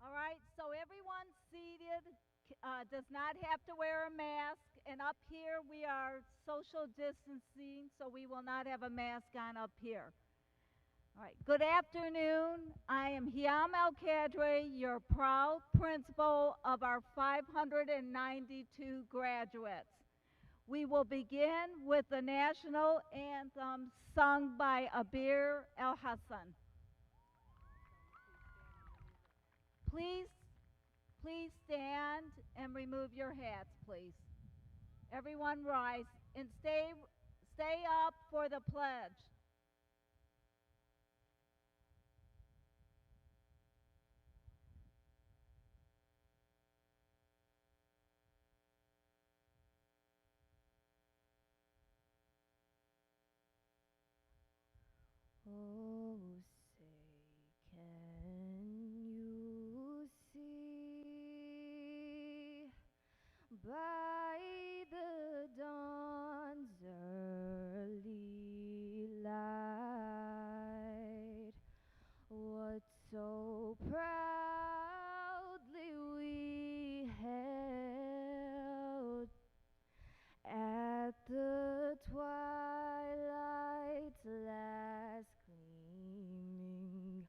All right, so everyone seated does not have to wear a mask. And up here, we are social distancing, so we will not have a mask on up here. All right, good afternoon. I am Hiam El-Kadri, your proud principal of our 592 graduates. We will begin with the national anthem sung by Abir El-Hassan. Please, please stand and remove your hats, please. Everyone rise and stay up for the pledge. Oh, say, can you see by the dawn's early light what so proudly we held at the twilight's last gleaming,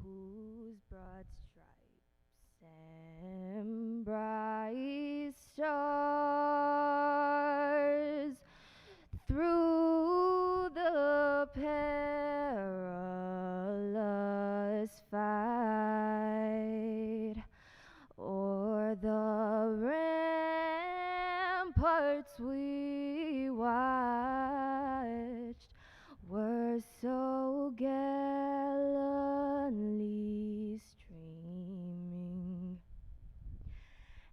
whose broad stripes and bright stars through the perilous fight o'er the ramparts we watched were so gallantly streaming,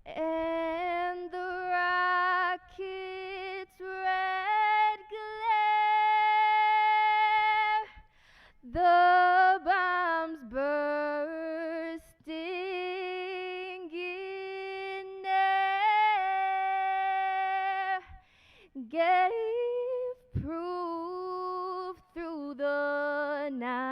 and the rocket's red glare, the bombs bursting in air, gave proof through the night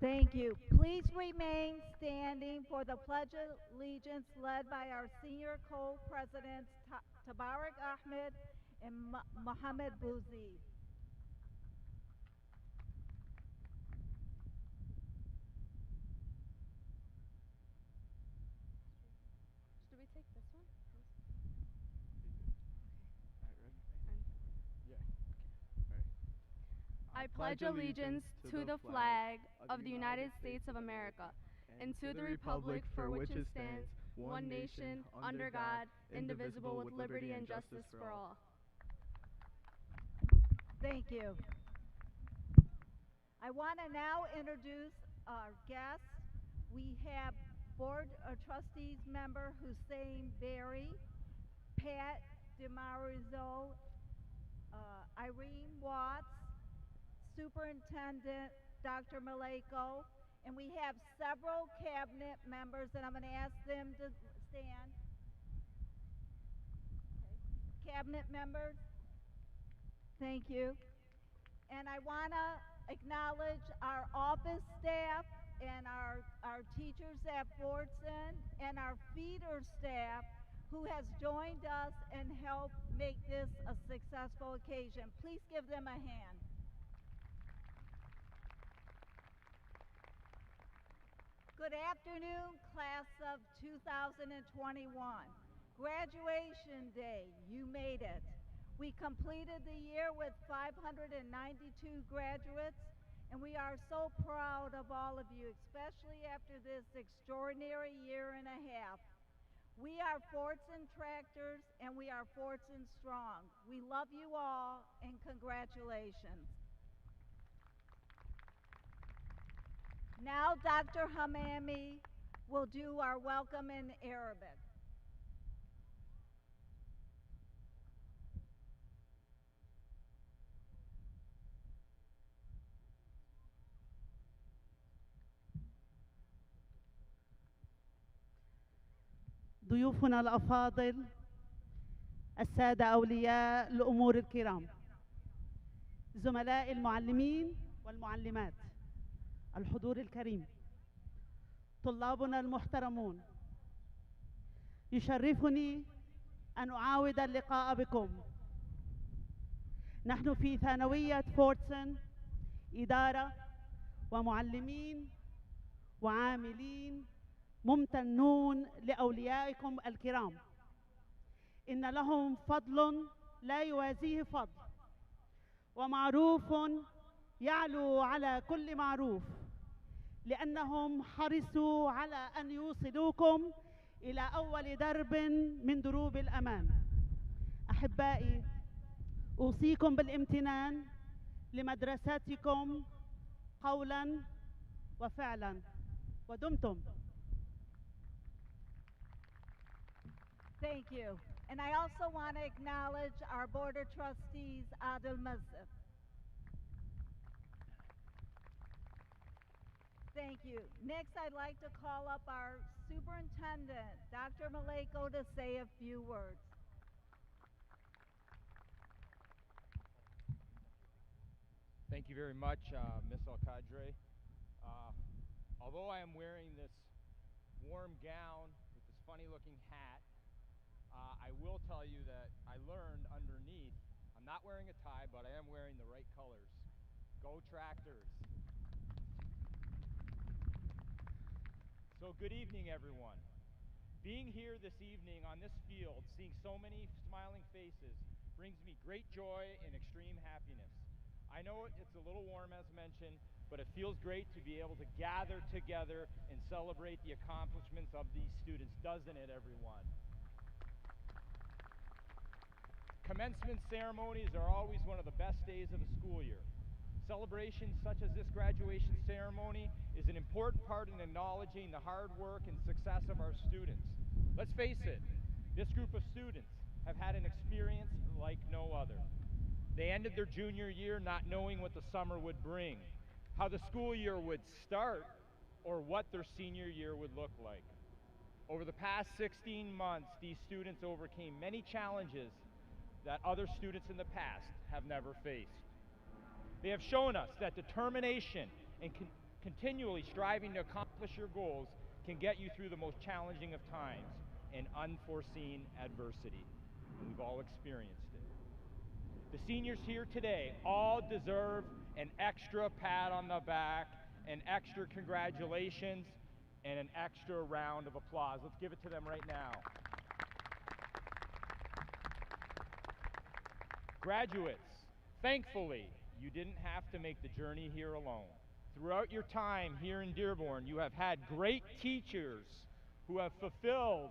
Thank you. Please remain standing for the Pledge of Allegiance led by our senior co-presidents Tabarak Ahmed and Mohammed Bouzi. Should we take this one? I pledge allegiance to the flag of the United States of America and to the republic for which it stands, one nation, under God, indivisible, with liberty and justice for all. Thank you. I want to now introduce our guests. We have Board of Trustees member Hussein Berry, Pat DeMaurizo, Irene Watts, Superintendent Dr. Maleko, and we have several cabinet members, and I'm going to ask them to stand. Okay. Cabinet members, thank you. And I want to acknowledge our office staff and our teachers at Fordson and our feeder staff who has joined us and helped make this a successful occasion. Please give them a hand. Good afternoon, class of 2021. Graduation day, you made it. We completed the year with 592 graduates, and we are so proud of all of you, especially after this extraordinary year and a half. We are Fordson Tractors, and we are Fordson Strong. We love you all, and congratulations. Now Dr. Hamami will do our welcome in Arabic. ضيوفنا الأفاضل، السادة أولياء الأمور الكرام، زملاء المعلمين والمعلمات، الحضور الكريم، طلابنا المحترمون، يشرفني أن أعاود اللقاء بكم. نحن في ثانوية فوردسون إدارة ومعلمين وعاملين ممتنون لأوليائكم الكرام. إن لهم فضل لا يوازيه فضل، ومعروف يعلو على كل معروف، لأنهم حرصوا على أن يوصلوكم إلى أول درب من دروب الأمان. أحبائي، أوصيكم بالامتنان لمدرستكم قولا وفعلا، ودمتم. Thank you. And I also want to acknowledge our Board of Trustees, Adil Mazif. Thank you. Next, I'd like to call up our Superintendent, Dr. Maleko, to say a few words. Thank you very much, Ms. Al-Qadre. Although I am wearing this warm gown with this funny-looking hat, I will tell you that I learned underneath, I'm not wearing a tie, but I am wearing the right colors. Go Tractors. So good evening, everyone. Being here this evening on this field, seeing so many smiling faces, brings me great joy and extreme happiness. I know it's a little warm, as mentioned, but it feels great to be able to gather together and celebrate the accomplishments of these students, doesn't it, everyone? Commencement ceremonies are always one of the best days of the school year. Celebrations such as this graduation ceremony is an important part in acknowledging the hard work and success of our students. Let's face it, this group of students have had an experience like no other. They ended their junior year not knowing what the summer would bring, how the school year would start, or what their senior year would look like. Over the past 16 months, these students overcame many challenges that other students in the past have never faced. They have shown us that determination and Continually striving to accomplish your goals can get you through the most challenging of times and unforeseen adversity. And we've all experienced it. The seniors here today all deserve an extra pat on the back, an extra congratulations, and an extra round of applause. Let's give it to them right now. Graduates, thankfully, you didn't have to make the journey here alone. Throughout your time here in Dearborn, you have had great teachers who have fulfilled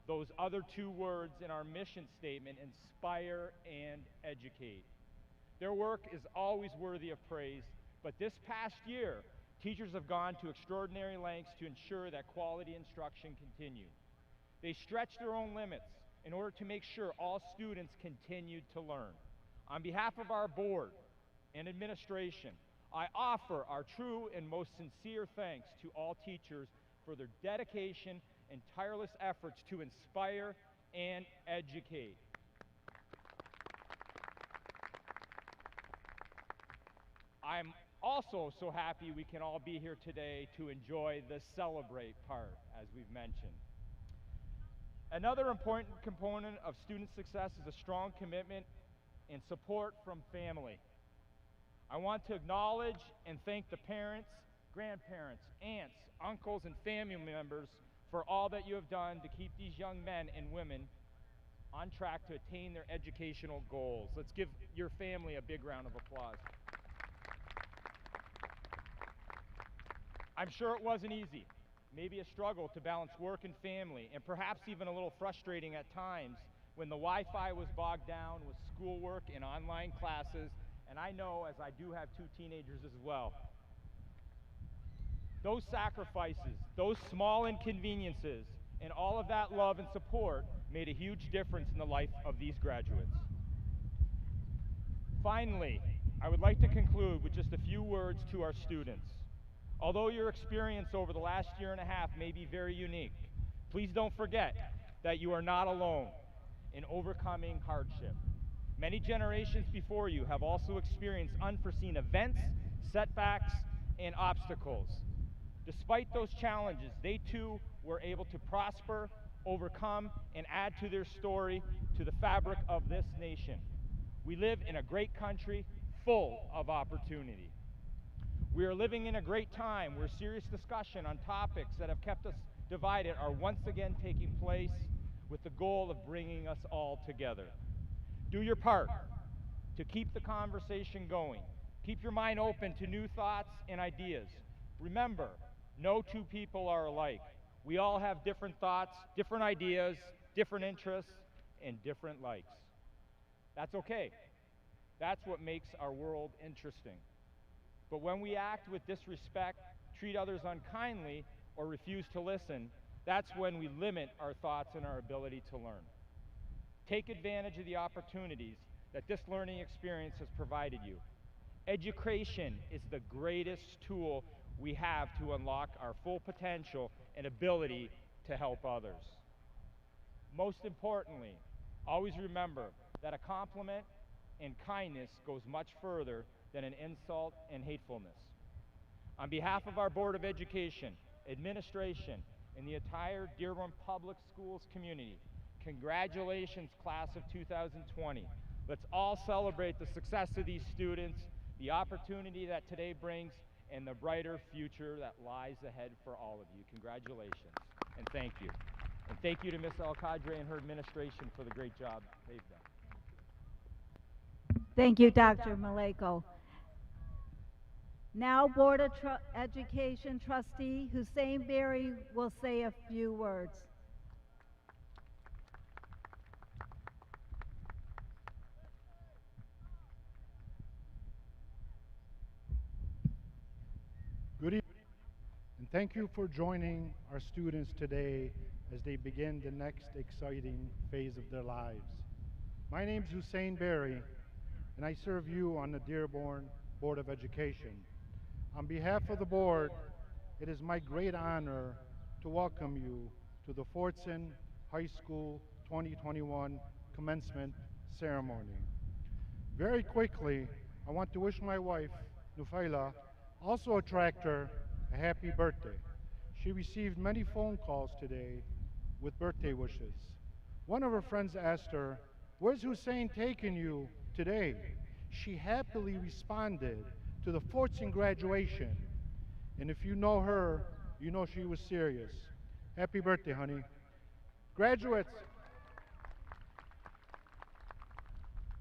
those other two words in our mission statement, inspire and educate. Their work is always worthy of praise, but this past year, teachers have gone to extraordinary lengths to ensure that quality instruction continue. They stretched their own limits in order to make sure all students continued to learn. On behalf of our board and administration, I offer our true and most sincere thanks to all teachers for their dedication and tireless efforts to inspire and educate. I'm also so happy we can all be here today to enjoy the celebrate part, as we've mentioned. Another important component of student success is a strong commitment and support from family. I want to acknowledge and thank the parents, grandparents, aunts, uncles, and family members for all that you have done to keep these young men and women on track to attain their educational goals. Let's give your family a big round of applause. I'm sure it wasn't easy, maybe a struggle to balance work and family, and perhaps even a little frustrating at times when the Wi-Fi was bogged down with schoolwork and online classes, and I know, as I do have two teenagers as well. Those sacrifices, those small inconveniences, and all of that love and support made a huge difference in the life of these graduates. Finally, I would like to conclude with just a few words to our students. Although your experience over the last year and a half may be very unique, please don't forget that you are not alone in overcoming hardship. Many generations before you have also experienced unforeseen events, setbacks, and obstacles. Despite those challenges, they too were able to prosper, overcome, and add to their story to the fabric of this nation. We live in a great country full of opportunity. We are living in a great time where serious discussion on topics that have kept us divided are once again taking place with the goal of bringing us all together. Do your part to keep the conversation going. Keep your mind open to new thoughts and ideas. Remember, no two people are alike. We all have different thoughts, different ideas, different interests, and different likes. That's okay. That's what makes our world interesting. But when we act with disrespect, treat others unkindly, or refuse to listen, that's when we limit our thoughts and our ability to learn. Take advantage of the opportunities that this learning experience has provided you. Education is the greatest tool we have to unlock our full potential and ability to help others. Most importantly, always remember that a compliment and kindness goes much further than an insult and hatefulness. On behalf of our Board of Education, administration, and the entire Dearborn Public Schools community, congratulations, class of 2020. Let's all celebrate the success of these students, the opportunity that today brings, and the brighter future that lies ahead for all of you. Congratulations, and thank you. And thank you to Ms. El-Kadre and her administration for the great job they've done. Thank you, Dr. Maleko. Now, Board of Education Trustee Hussein Berry will say a few words. Good evening, and thank you for joining our students today as they begin the next exciting phase of their lives. My name is Hussein Berry, and I serve you on the Dearborn Board of Education. On behalf of the board, it is my great honor to welcome you to the Fordson High School 2021 Commencement ceremony. Very quickly, I want to wish my wife, Nufaila, also a tractor, a happy birthday. She received many phone calls today with birthday wishes. One of her friends asked her, "Where's Hussein taking you today?" She happily responded to the Fordson graduation. And if you know her, you know she was serious. Happy birthday, honey. Graduates,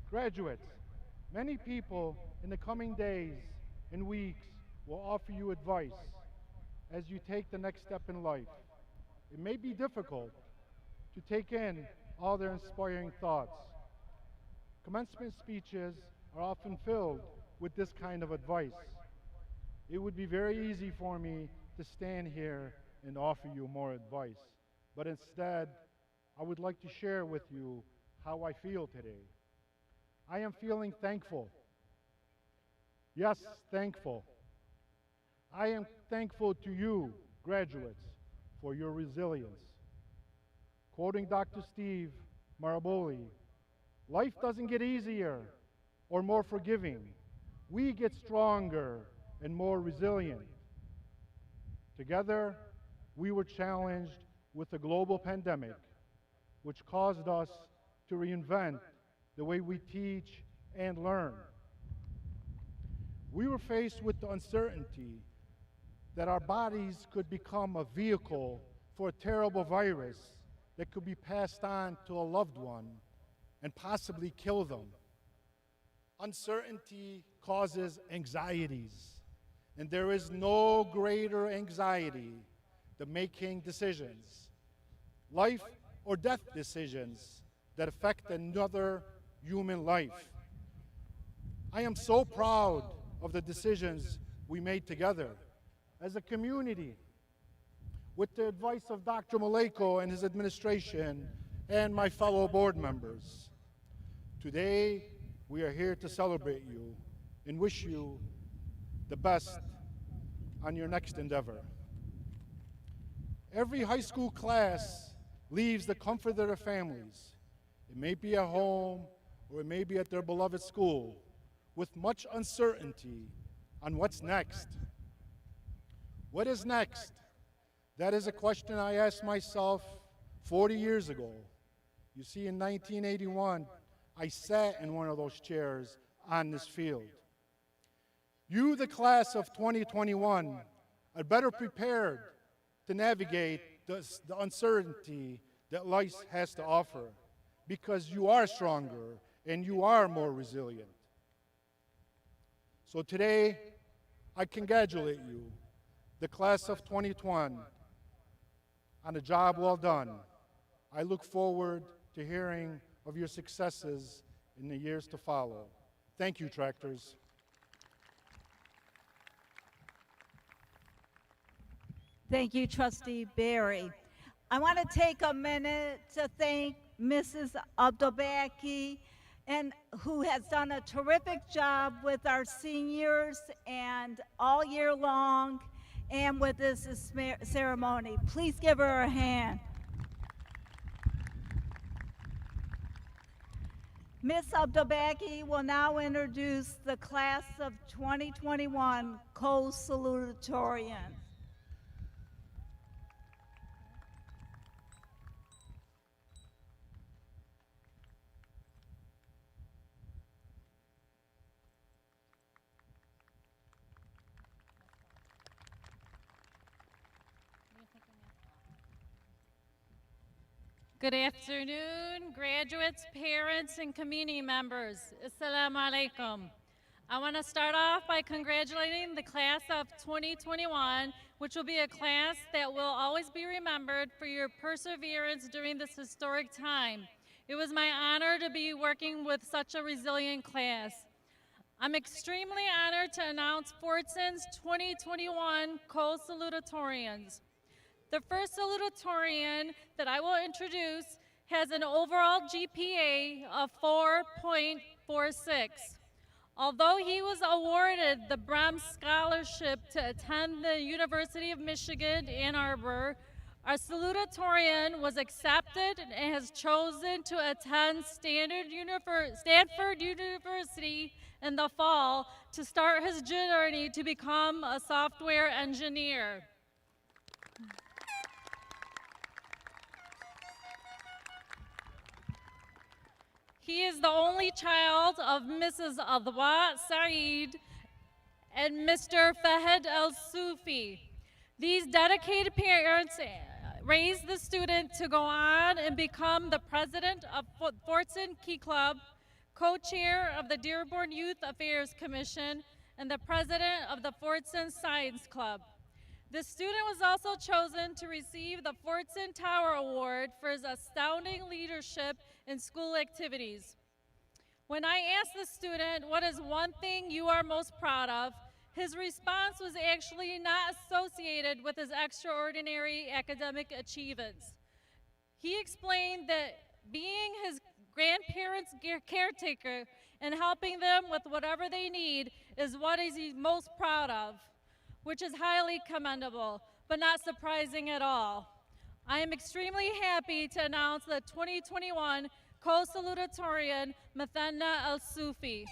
graduates, many people in the coming days and weeks will offer you advice as you take the next step in life. It may be difficult to take in all their inspiring thoughts. Commencement speeches are often filled with this kind of advice. It would be very easy for me to stand here and offer you more advice, but instead, I would like to share with you how I feel today. I am feeling thankful. Yes, thankful. I am thankful to you, graduates, for your resilience. Quoting Dr. Steve Maraboli, life doesn't get easier or more forgiving. We get stronger and more resilient. Together, we were challenged with a global pandemic, which caused us to reinvent the way we teach and learn. We were faced with the uncertainty that our bodies could become a vehicle for a terrible virus that could be passed on to a loved one and possibly kill them. Uncertainty causes anxieties, and there is no greater anxiety than making decisions, life or death decisions that affect another human life. I am so proud of the decisions we made together as a community with the advice of Dr. Maleko and his administration and my fellow board members. Today, we are here to celebrate you and wish you the best on your next endeavor. Every high school class leaves the comfort of their families. It may be at home or it may be at their beloved school with much uncertainty on what's next. What is next? That is a question I asked myself 40 years ago. You see, in 1981, I sat in one of those chairs on this field. You, the class of 2021, are better prepared to navigate the uncertainty that life has to offer because you are stronger and you are more resilient. So today, I congratulate you, the class of 2021, on a job well done. I look forward to hearing of your successes in the years to follow. Thank you, Tractors. Thank you, Trustee Barry. I want to take a minute to thank Mrs. Abdulbaki, and who has done a terrific job with our seniors and all year long and with this ceremony. Please give her a hand. Ms. Abdulbaki will now introduce the class of 2021 co-salutatorians. Good afternoon, graduates, parents, and community members. Assalamu alaikum. I want to start off by congratulating the class of 2021, which will be a class that will always be remembered for your perseverance during this historic time. It was my honor to be working with such a resilient class. I'm extremely honored to announce Fordson's 2021 co-salutatorians. The first salutatorian that I will introduce has an overall GPA of 4.46. Although he was awarded the Brahms Scholarship to attend the University of Michigan, Ann Arbor, Our salutatorian was accepted and has chosen to attend Stanford University in the fall to start his journey to become a software engineer. He is the only child of Mrs. Adwa Saeed and Mr. Fahed Al-Sufi. These dedicated parents raised the student to go on and become the president of Fordson Key Club, co-chair of the Dearborn Youth Affairs Commission, and the president of the Fordson Science Club. The student was also chosen to receive the Fordson Tower Award for his astounding leadership in school activities. When I asked the student, what is one thing you are most proud of, his response was actually not associated with his extraordinary academic achievements. He explained that being his grandparents' caretaker and helping them with whatever they need is what he's most proud of, which is highly commendable, but not surprising at all. I am extremely happy to announce the 2021 co-salutatorian, Mathanna Al-Sufi.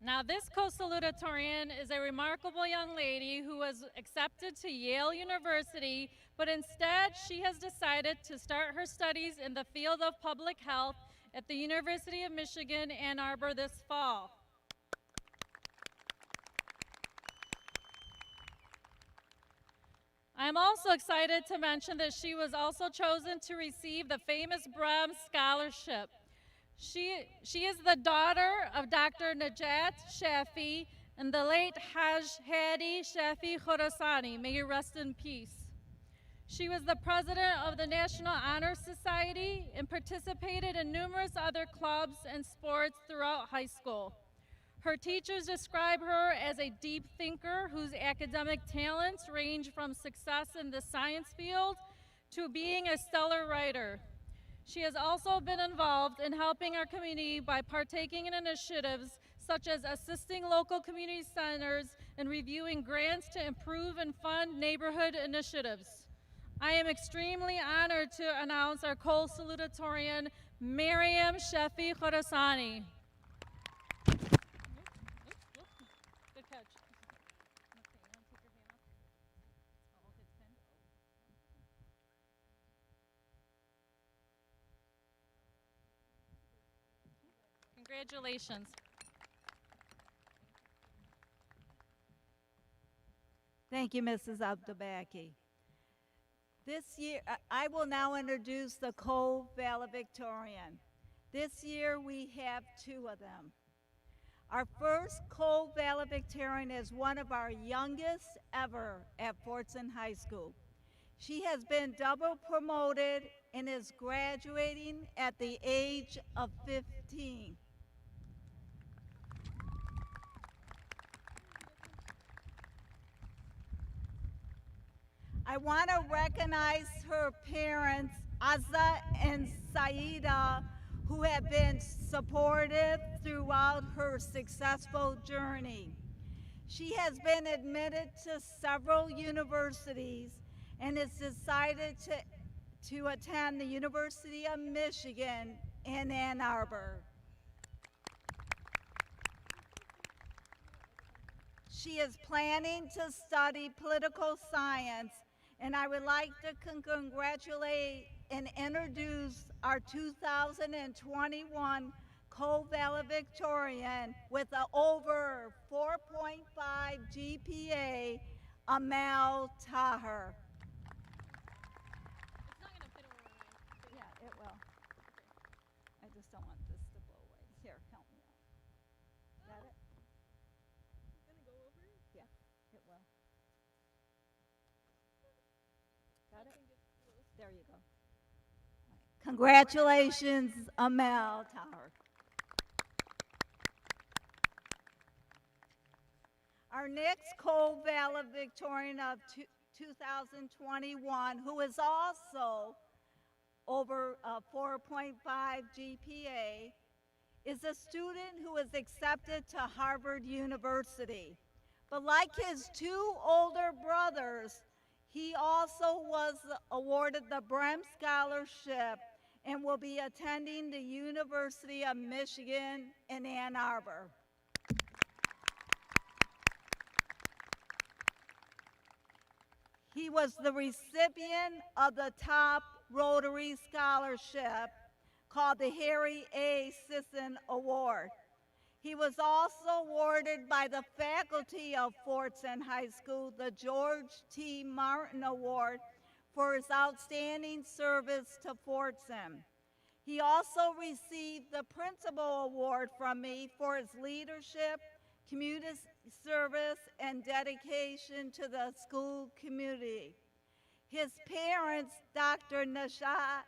Now, this co-salutatorian is a remarkable young lady who was accepted to Yale University, but instead she has decided to start her studies in the field of public health at the University of Michigan, Ann Arbor this fall. I'm also excited to mention that she was also chosen to receive the famous Brehm Scholarship. She is the daughter of Dr. Najat Shafi and the late Haj Hadi Shafi Khorasani. May you rest in peace. She was the president of the National Honor Society and participated in numerous other clubs and sports throughout high school. Her teachers describe her as a deep thinker whose academic talents range from success in the science field to being a stellar writer. She has also been involved in helping our community by partaking in initiatives such as assisting local community centers and reviewing grants to improve and fund neighborhood initiatives. I am extremely honored to announce our co-salutatorian, Miriam Shafi Khorasani. Good catch. Congratulations. Thank you, Mrs. Abdubaki. This year, I will now introduce the co-valedictorian. This year, we have two of them. Our first co-valedictorian is one of our youngest ever at Fordson High School. She has been double promoted and is graduating at the age of 15. I want to recognize her parents, Azza and Saida, who have been supportive throughout her successful journey. She has been admitted to several universities and has decided to attend the University of Michigan in Ann Arbor. She is planning to study political science, and I would like to congratulate and introduce our 2021 co-valedictorian with an over 4.5 GPA, Amal Taher. It's not going to fit over, right? Yeah, it will. I just don't want this to blow away. Here, help me out. Got it? Yeah, it will. Got it? There you go. Congratulations, Amel Tahar. Our next co-valedictorian of 2021, who is also over 4.5 GPA, is a student who is accepted to Harvard University. But like his two older brothers, he also was awarded the Brehm Scholarship and will be attending the University of Michigan in Ann Arbor. He was the recipient of the top Rotary Scholarship called the Harry A. Sisson Award. He was also awarded by the faculty of Fordson High School the George T. Martin Award for his outstanding service to Fordson. He also received the Principal Award from me for his leadership, community service, and dedication to the school community. His parents, Dr. Nashat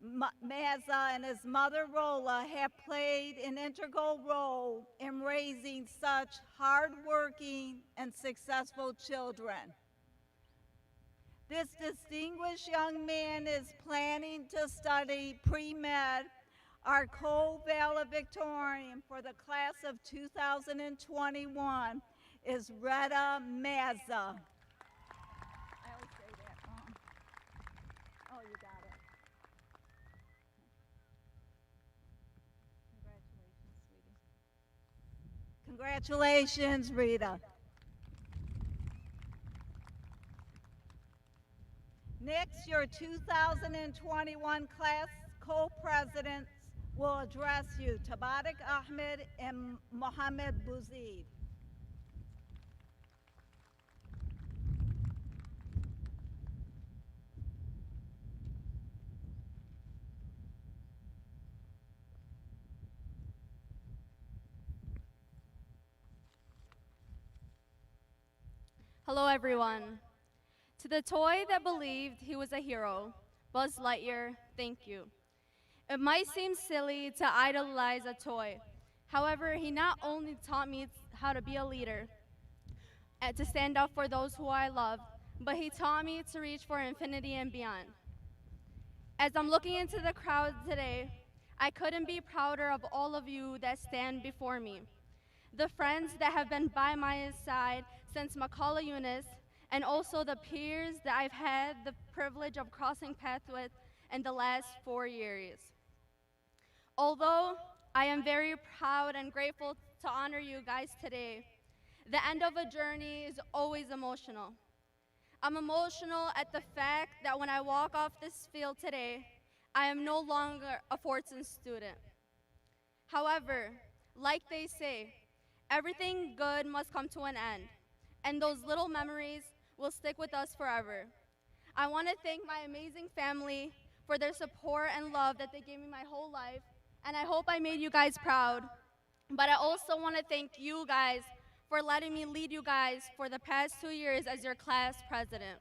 Mazza and his mother Rola, have played an integral role in raising such hardworking and successful children. This distinguished young man is planning to study pre-med. Our co-valedictorian for the class of 2021 is Retta Mazza. I always say that wrong. Oh, you got it. Congratulations, sweetie. Congratulations, Rita. Next, your 2021 class co-presidents will address you, Tabarak Ahmed and Mohammed Bouzid. Hello, everyone. To the toy that believed he was a hero, Buzz Lightyear, thank you. It might seem silly to idolize a toy. However, he not only taught me how to be a leader and to stand up for those who I love, but he taught me to reach for infinity and beyond. As I'm looking into the crowd today, I couldn't be prouder of all of you that stand before me. The friends that have been by my side since Macaulay Eunice, and also the peers that I've had the privilege of crossing paths with in the last 4 years. Although I am very proud and grateful to honor you guys today, the end of a journey is always emotional. I'm emotional at the fact that when I walk off this field today, I am no longer a Fordson student. However, like they say, everything good must come to an end, and those little memories will stick with us forever. I want to thank my amazing family for their support and love that they gave me my whole life, and I hope I made you guys proud. But I also want to thank you guys for letting me lead you guys for the past 2 years as your class president.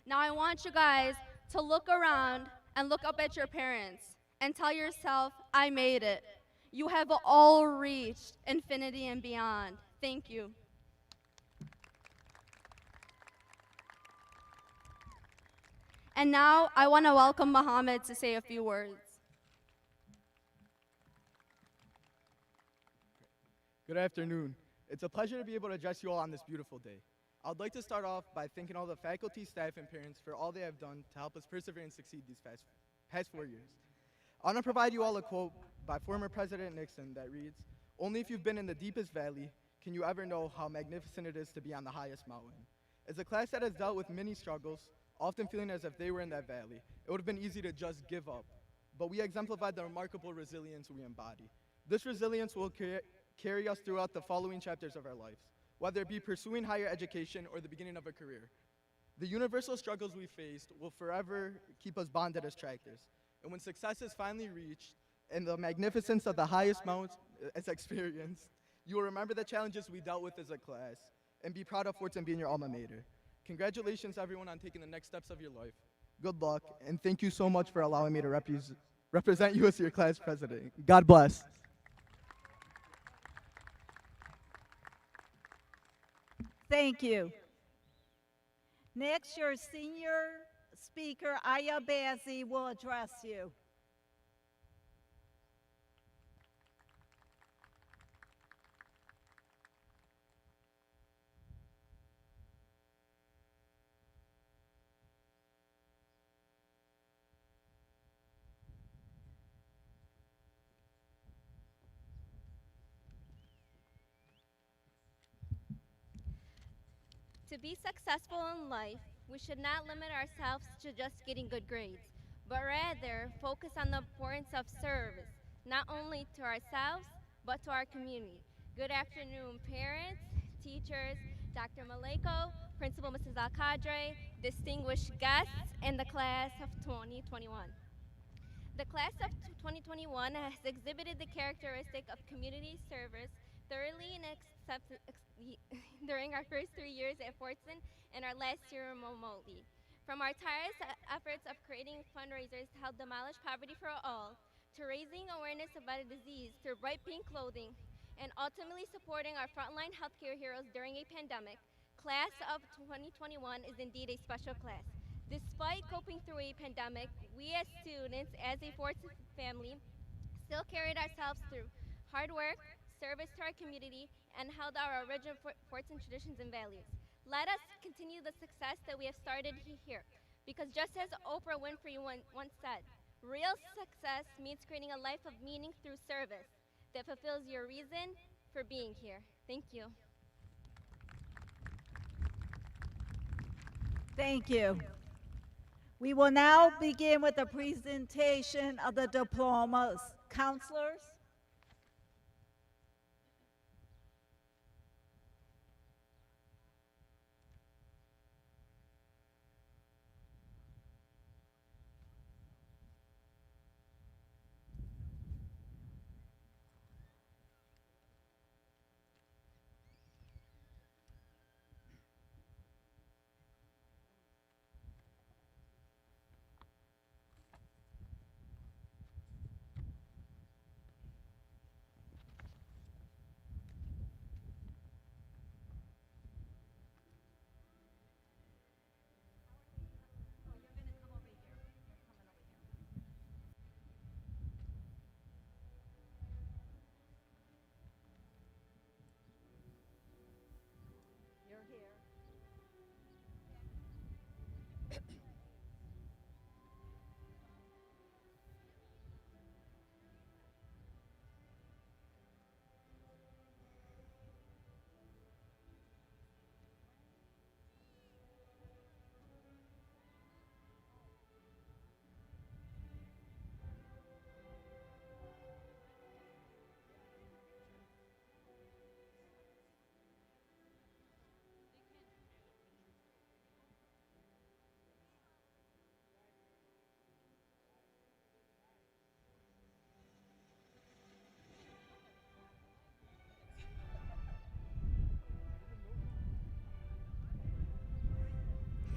Now I want you guys to look around and look up at your parents and tell yourself, I made it. You have all reached infinity and beyond. Thank you. And now I want to welcome Mohammed to say a few words. Good afternoon. It's a pleasure to be able to address you all on this beautiful day. I would like to start off by thanking all the faculty, staff, and parents for all they have done to help us persevere and succeed these past 4 years. I want to provide you all a quote by former President Nixon that reads, "Only if you've been in the deepest valley can you ever know how magnificent it is to be on the highest mountain." As a class that has dealt with many struggles, often feeling as if they were in that valley, it would have been easy to just give up. But we exemplified the remarkable resilience we embody. This resilience will carry us throughout the following chapters of our lives, whether it be pursuing higher education or the beginning of a career. The universal struggles we faced will forever keep us bonded as tractors. And when success is finally reached, and the magnificence of the highest mountains as experienced. You will remember the challenges we dealt with as a class and be proud of Fordson being your alma mater. Congratulations, everyone, on taking the next steps of your life. Good luck, and thank you so much for allowing me to represent you as your class president. God bless. Thank you. Next, your senior speaker, Aya Bazzi, will address you. To be successful in life, we should not limit ourselves to just getting good grades, but rather focus on the importance of service, not only to ourselves, but to our community. Good afternoon, parents, teachers, Dr. Maleko, Principal Mrs. Alcadre, distinguished guests, and the class of 2021. The class of 2021 has exhibited the characteristic of community service thoroughly and during our first 3 years at Fordson and our last year remotely. From our tireless efforts of creating fundraisers to help demolish poverty for all, to raising awareness about a disease through bright pink clothing, and ultimately supporting our frontline healthcare heroes during a pandemic, class of 2021 is indeed a special class. Despite coping through a pandemic, we as students, as a Fordson family, still carried ourselves through hard work, service to our community, and held our original Fordson traditions and values. Let us continue the success that we have started here, because just as Oprah Winfrey once said, real success means creating a life of meaning through service that fulfills your reason for being here. Thank you. Thank you. We will now begin with the presentation of the diplomas. Counselors?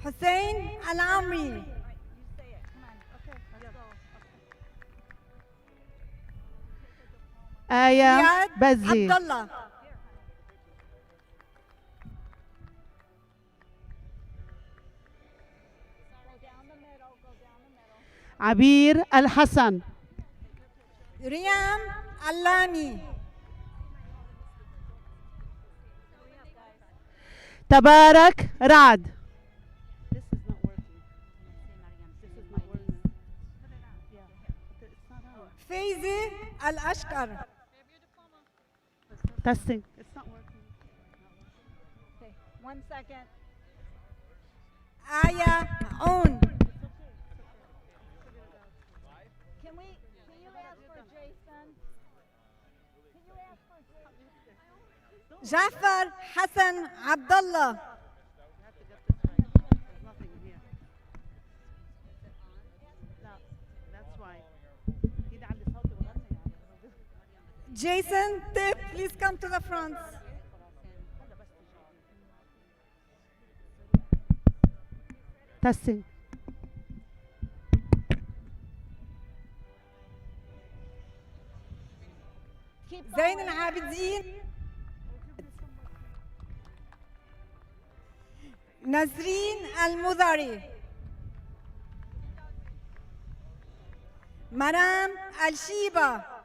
حسين العمري. آية بزي. عبد الله. عبير الحسن. ريام علامي. تبارك رعد. فايزة الأشقر. Testing. It's not working. Okay, 1 second. آية عون. Can you ask for Jason? Can you ask for Jason? جعفر حسن عبد الله. That's why. Jason, Tip, please come to the front. Testing. زين العابدين. نزرين المضري. مرام الشيبة.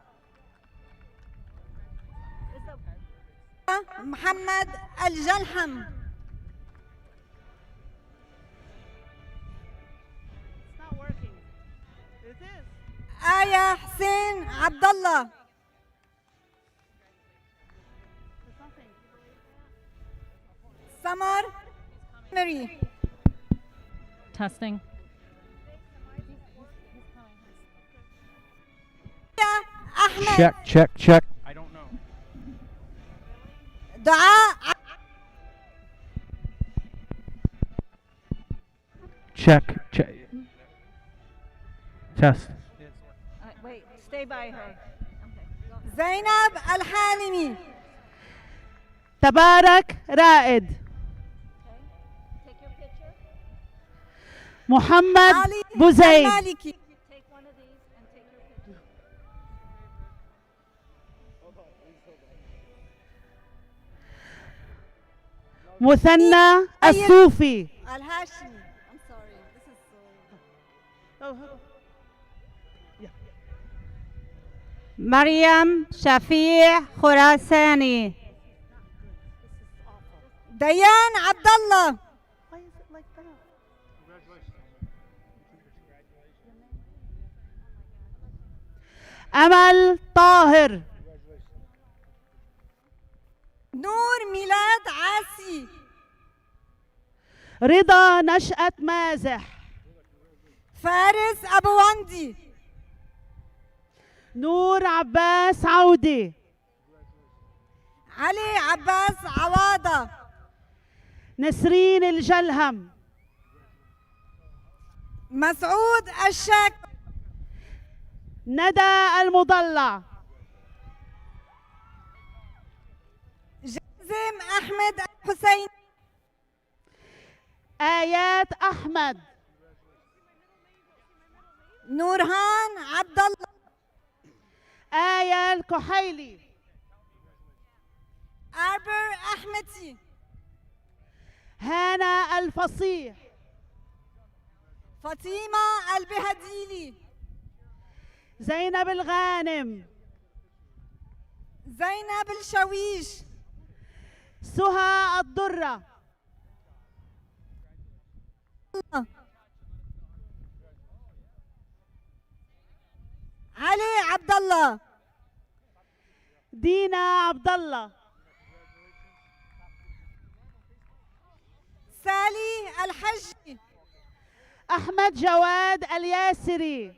محمد الجلحم. It's not working. It is. آية حسين عبد الله. There's nothing. سمر ماري. Testing. أحمد. check. I don't know. دعاء. Check. Test. Wait, stay by her. Okay, go. زينب الحالمي. تبارك رائد. Okay, take your picture. محمد علي بوزيد. المالكي. Take one of these and take your picture. مثنى الصوفي. الهاشمي. I'm sorry. This is so. مريم شفيع خراساني. ديان عبد الله. Why is it like that? أمل طاهر. نور ميلاد عاسي. رضا نشأة مازح. فارس أبو وندي. نور عباس عودي. علي عباس عواضة. نسرين الجلهم. مسعود الشاك. ندى المضلع. جازم أحمد الحسين. آيات أحمد. نورهان عبد الله. آية الكحيلي. أربر أحمدي. هانا الفصيح. فاطمة البهديلي. زينب الغانم. زينب الشويش. سهى الضرة. علي عبد الله. دينا عبد الله. سالي الحجي. أحمد جواد الياسري.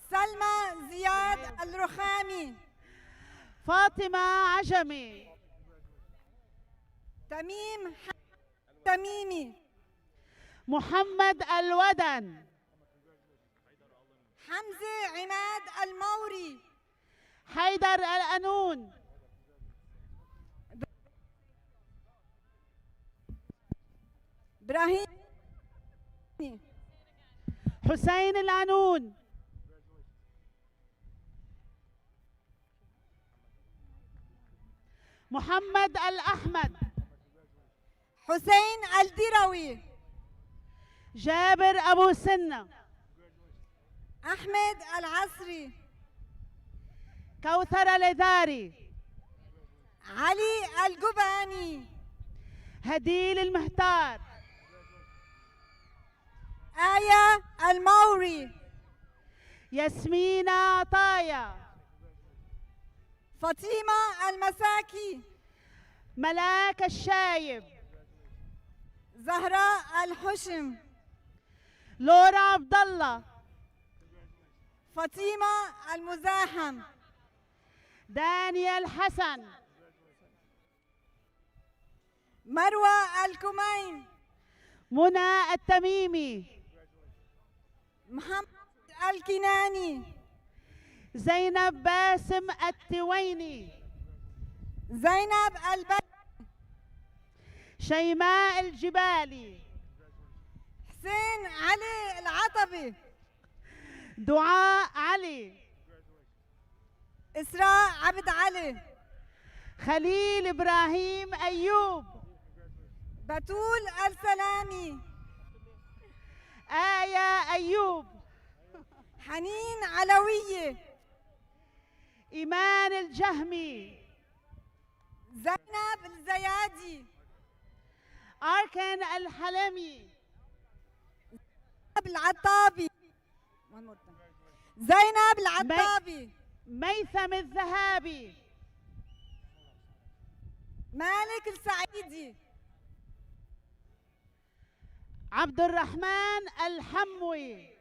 سلمى زياد الرخامي. فاطمة عجمي. تميم تميمي. محمد الودن. حمزة عماد الموري. حيدر الأنون. إبراهيم. حسين العنون. محمد الأحمد. حسين الدروي. جابر أبو سنة. أحمد العصري. كوثر الإذاري. علي الجباني. هديل المهتار. آية الموري. ياسمين عطايا. فاطمة المساكي. ملاك الشايب. زهراء الحشم. لورا عبد الله. فاطمة المزاحم. دانيال حسن. مروة الكمين. منى التميمي. محمد الكناني. زينب باسم التويني. زينب شيماء الجبالي. حسين علي العطبي. دعاء علي. إسراء عبد علي. خليل إبراهيم أيوب. بتول السلامي. آية أيوب. حنين علوية. إيمان الجهمي. زينب الزيادي. أركن الحلمي. زينب العطابي. زينب العطابي. ميثم الذهابي. مالك السعيدي. عبد الرحمن الحموي.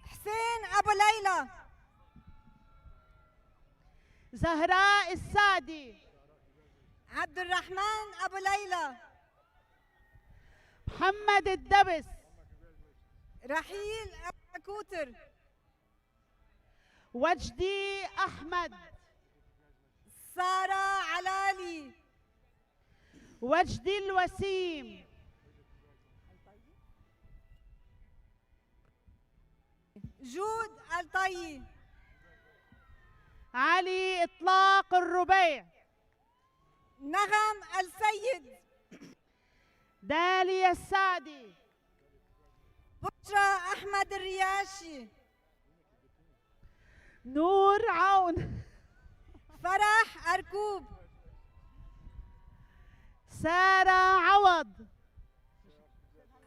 حسين أبو ليلى. زهراء السادي. عبد الرحمن أبو ليلى. محمد الدبس. رحيل أبو كوتر. وجدي أحمد. سارة علالي. وجدي الوسيم. جود الطي. علي إطلاق الربيع. نغم السيد. داليا السادي. بشرى أحمد الرياشي. نور عون. فرح أركوب. سارة عوض.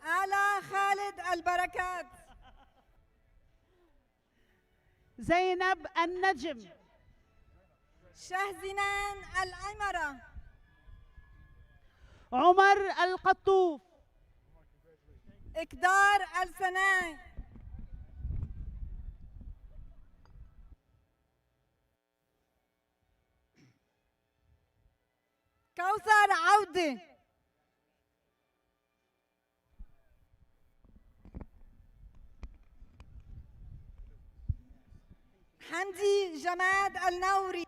آلا خالد البركات. زينب النجم. شهزنان الأمرة. عمر القطوف. إقدار السناي. كوثر عودة. حمدي جماد النوري.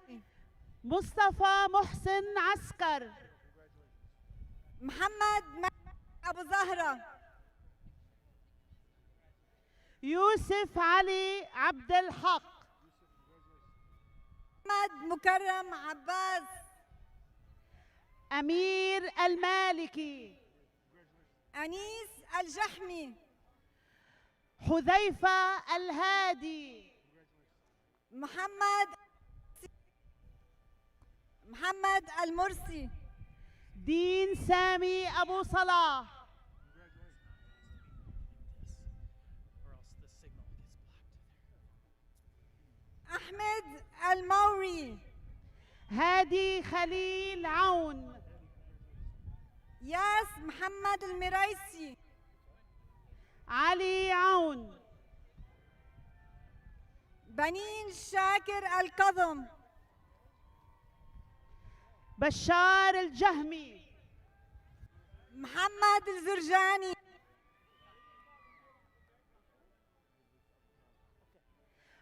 مصطفى محسن عسكر. محمد أبو زهرة. يوسف علي عبد الحق. محمد مكرم عباس. أمير المالكي. أنيس الجحمي. حذيفة الهادي. محمد المرسي. دين سامي أبو صلاح. أحمد الموري. هادي خليل عون. ياس محمد المريسي. علي عون. بنين شاكر الكظم. بشار الجهمي. محمد الزرجاني.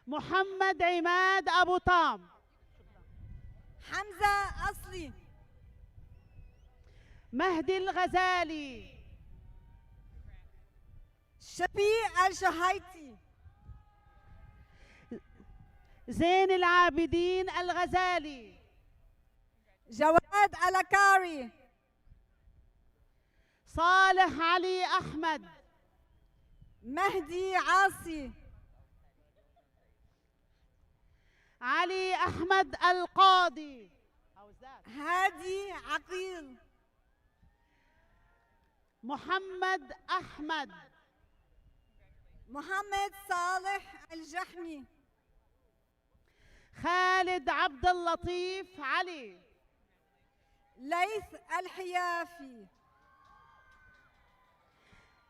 محمد عماد أبو طام. حمزة أصلي. مهدي الغزالي. شفيع الشهيتي. زين العابدين الغزالي. جواد الأكاري. صالح علي أحمد. مهدي عاصي. علي أحمد القاضي. هادي عقيل. محمد أحمد. محمد صالح الجحمي. خالد عبد اللطيف علي. ليث الحيافي.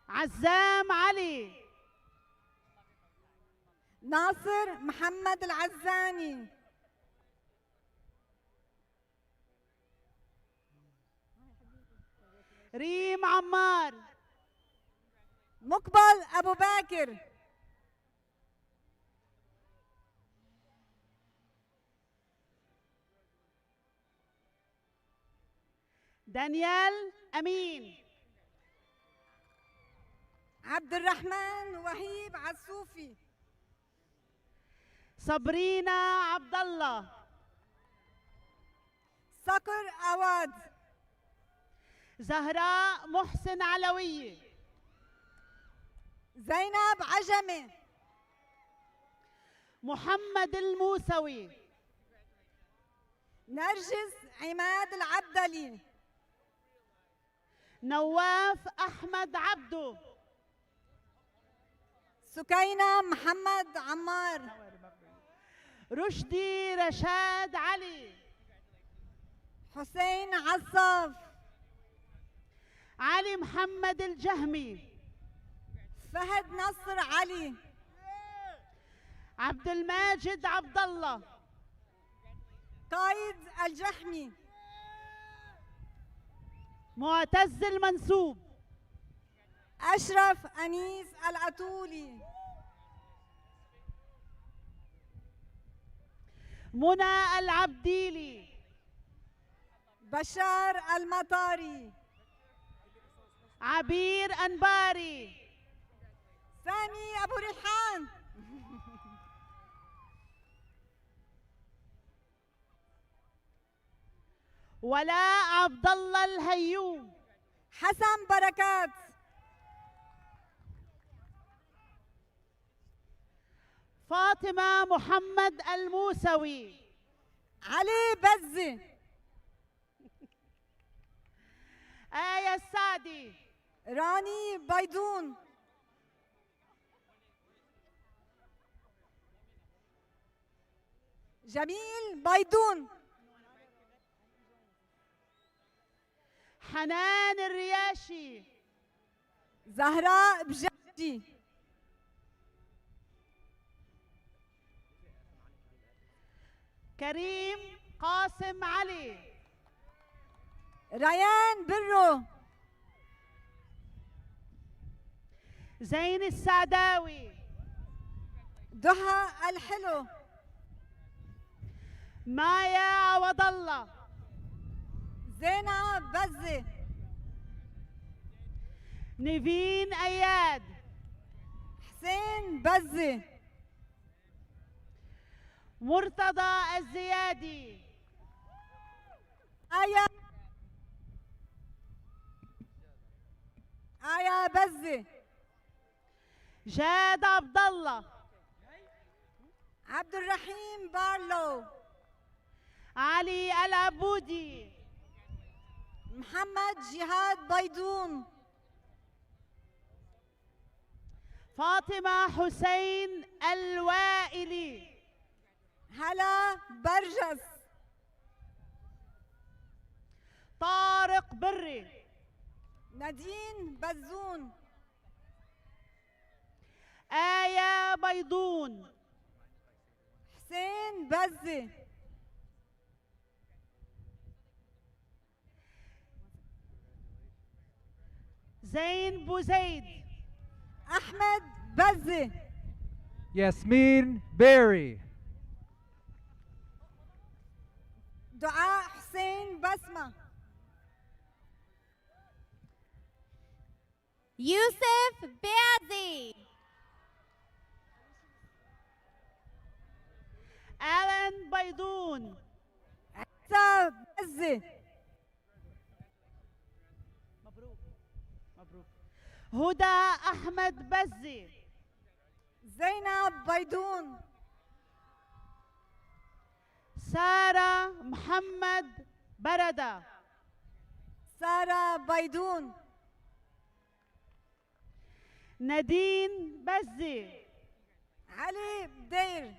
عزام علي. ناصر محمد العزاني. ريم عمار. مقبل أبو باكر. دانيال أمين. عبد الرحمن وهيب عسوفي. صبرينا عبد الله. صقر أواد. زهراء محسن علوية. زينب عجمي. محمد الموسوي. نرجس عماد العبدلي. نواف أحمد عبدو. سكينة محمد عمار. رشدي رشاد علي. حسين عصاف. علي محمد الجهمي. فهد نصر علي. عبد الماجد عبد الله. قايد الجحمي. معتز المنسوب. أشرف أنيس العتولي. منى العبديلي. بشار المطاري. عبير أنباري. سامي أبو ريحان. ولاء عبد الله الهيوم. حسن بركات. فاطمة محمد الموسوي. علي بزي. آية السعدي. راني بيدون. جميل بيدون. حنان الرياشي. زهراء بجدي. كريم قاسم علي. ريان برو. زين السعداوي. ضحى الحلو. مايا عوض الله. زينب بزي. نيفين أياد. حسين بزي. مرتضى الزيادي. آية بزي. جاد عبد الله. عبد الرحيم بارلو. علي العبودي. محمد جهاد بيدون. فاطمة حسين الوائلي. هلا برجس. طارق بري. نادين بزون. آية بيضون. حسين بزي. زين بوزيد. أحمد بزي. Yasmin Berry. دعاء حسين بسمة. يوسف بيازي. آلان بيضون. عيسى بزي. مبروك مبروك. هدى أحمد بزي. زينب بيدون. سارة محمد بردة. سارة بيدون. نادين بزي. علي بدير.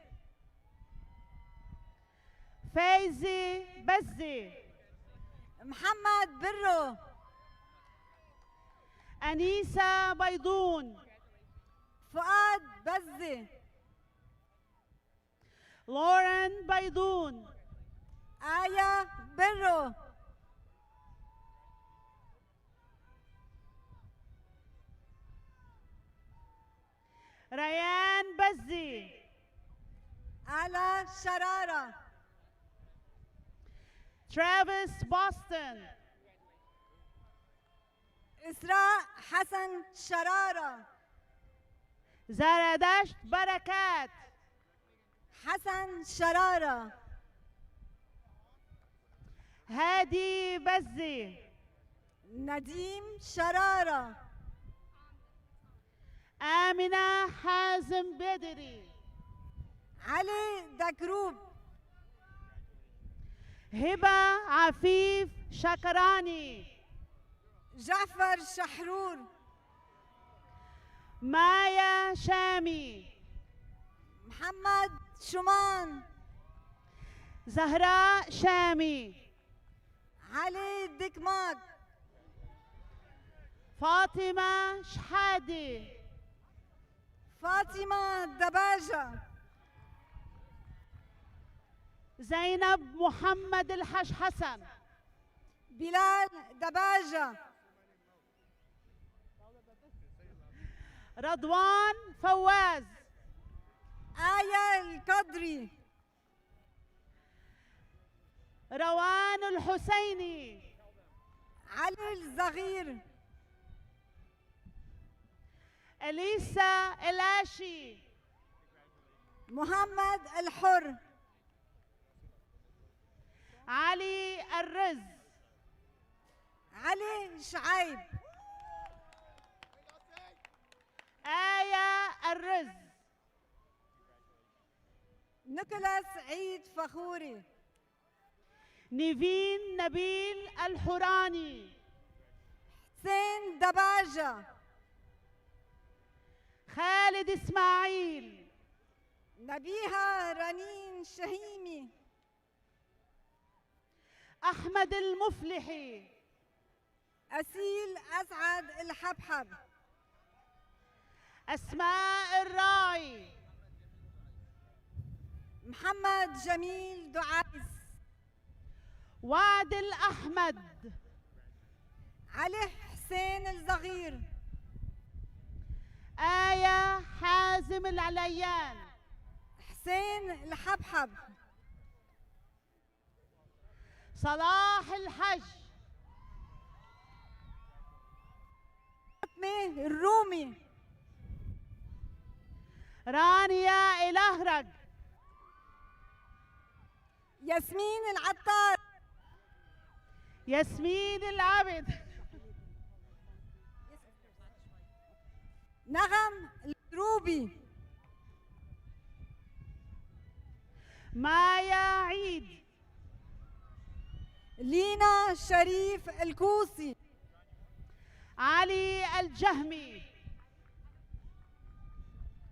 فايزي بزي. محمد برو. أنيسة بيضون. فؤاد بزي. لورين بيضون. آية برو. ريان بزي. على شرارة. ترافيس بوستن. إسراء حسن شرارة. زردشت بركات. حسن شرارة. هادي بزي. نديم شرارة. آمنة حازم بدري. علي دكروب. هبة عفيف شكراني. جعفر شحرور. مايا شامي. محمد شمان. زهراء شامي. علي دكماك. فاطمة شحادي. فاطمة دباجة. زينب محمد الحش حسن. بلال دباجة. رضوان فواز. آية القدري. روان الحسيني. علي الصغير. إليسا الاشي. محمد الحر. علي الرز. علي شعيب. آية الرز. نيكولاس عيد فخوري. نيفين نبيل الحوراني. حسين دباجة. خالد إسماعيل. نبيها رنين شهيمي. أحمد المفلحي. أسيل أسعد الحبحب. أسماء الراعي. محمد جميل دعايس. وعد الأحمد. علي حسين الصغير. آية حازم العليان. حسين الحبحب. صلاح الحج. فاطمة الرومي. رانيا الأهرج. ياسمين العطار. ياسمين العبد. نغم الروبي. مايا عيد. لينا شريف الكوسي. علي الجهمي.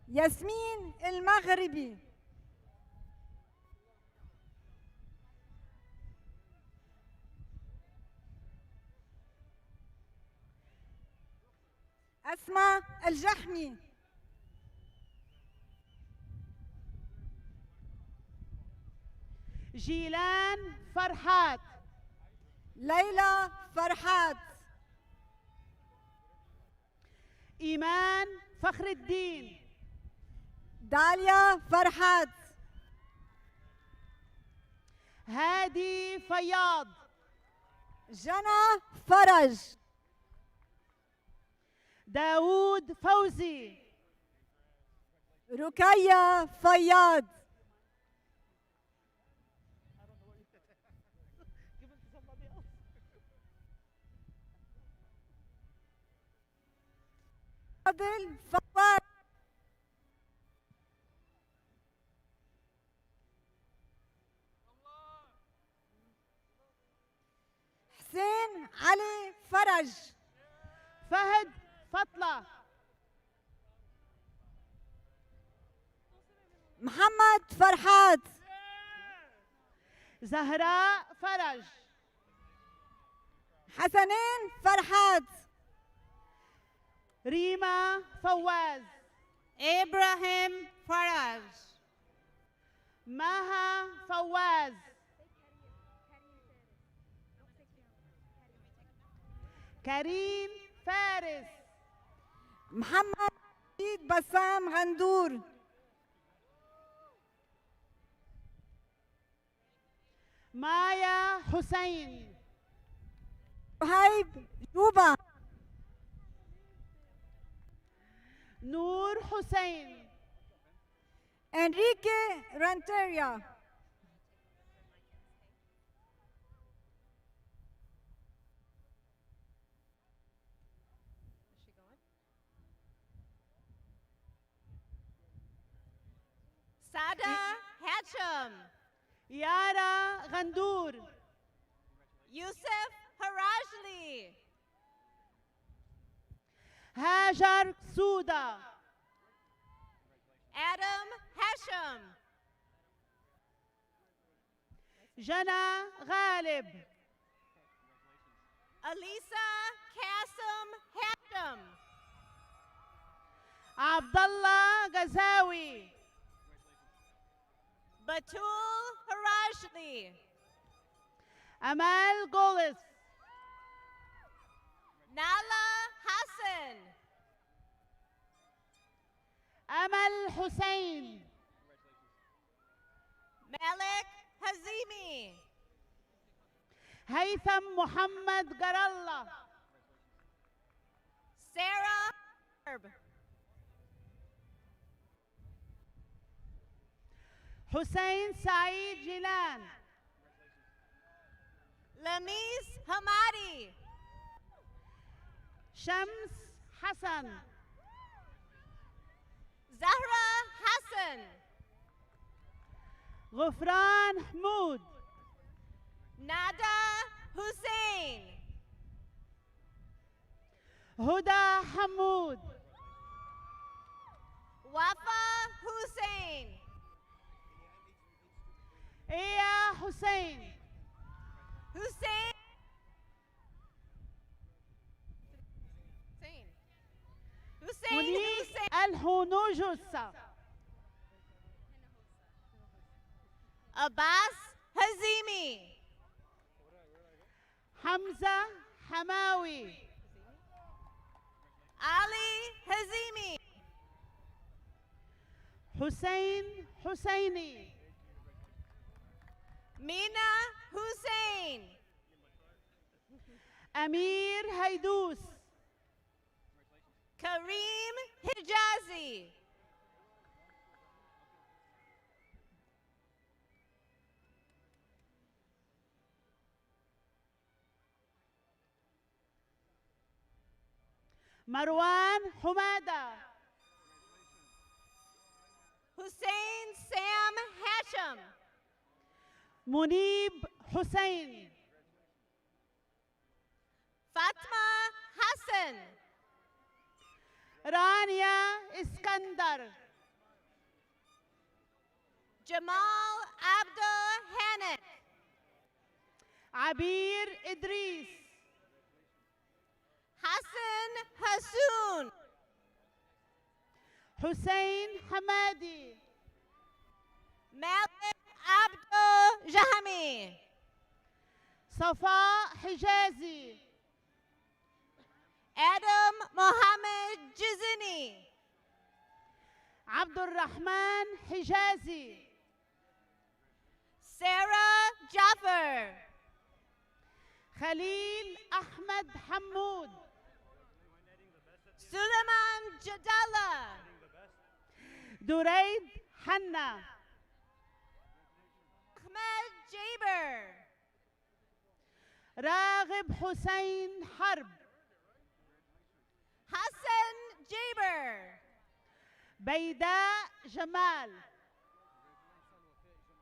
ياسمين المغربي. أسماء الجحمي. جيلان فرحات. ليلى فرحات. إيمان فخر الدين. داليا فرحات. هادي فياض. جنى فرج. داود فوزي. ركية فياض. فاضل فواز. حسين علي فرج. فهد فطلة. محمد فرحات. زهراء فرج. حسنين فرحات. ريما فواز. إبراهيم فرج. مها فواز. كريم فارس. محمد بسام غندور. مايا حسين. وهيب جوبا. نور حسين. Enrique Renteria. Sada Hatcham. يارا غندور. Yusuf Harajli. هاجر سودا. Adam Hasham. جنى غالب. Alisa Kasim Hasham. عبد الله غزاوي. Batul Harajli. أمال جولس. Nala Hassan. أمل حسين. Malik Hazimi. هيثم محمد جرالة. Sarah Herb. حسين سعيد جيلان. Lamis Hamadi. شمس حسن. Zahra Hassan. غفران حمود. Nada Hussein. هدى حمود. Wafa Hussein. إيا حسين. Hussein. Hussein منير Hussein. الهونوجوسا. Abbas Hazimi. حمزة حماوي. Ali Hazimi. حسين حسيني. Mina Hussein. أمير هيدوس. Kareem Hijazi. مروان حمادة. Hussein Sam Hatcham. منيب حسين. Fatma Hassan. رانيا اسكندر. Jamal Abdul Hanek. عبير إدريس. Hassan Hassoun. حسين حمادي. Malik Abdul Jahami. صفاء حجازي. Adam Mohammed Jizini. عبد الرحمن حجازي. Sarah Jaffer. خليل أحمد حمود. Suleiman Jadala. دريد حنا. Ahmed Jaber. راغب حسين حرب. Hassan Jaber. بيداء جمال.